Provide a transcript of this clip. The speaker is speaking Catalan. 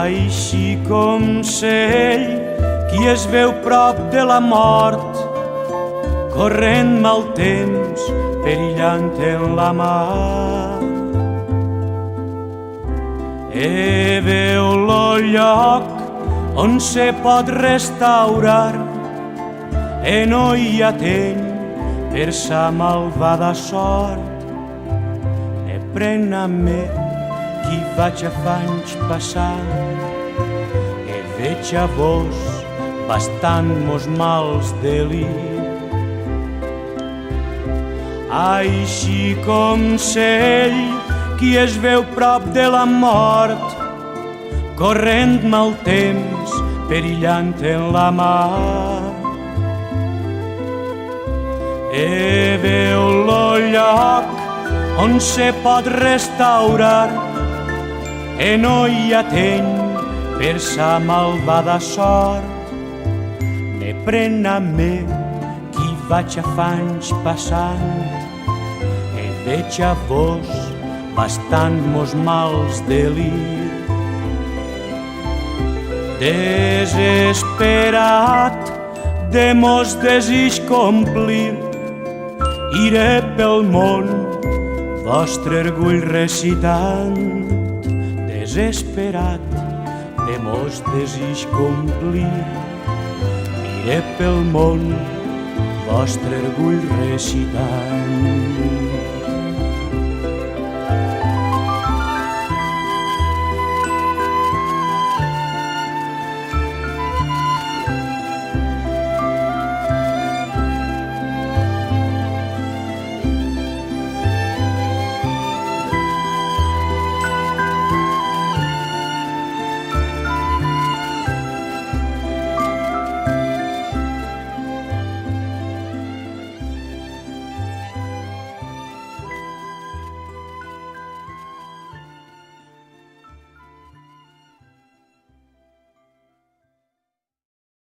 Així com cell qui es veu prop de la mort, corrent mal temps, perillant en la mar. Veu lo lloc on se pot restaurar, no hi ha temps per sa malvada sort. Ne pren a me qui vaig a fanys passant, veig a vos bastant mos mals delir. Així com cell qui es veu prop de la mort, corrent mal temps, perillant en la mar. Veu lo lloc on se pot restaurar, no hi ha temps per sa malvada sort. Me pren a me qui vaig a fanys passant, veig a vos bastant mos mals delir. Desesperat de mos desig complir, iré pel món vostre orgull recitant. Desesperat de mos desig complir, iré pel món vostre orgull recitant.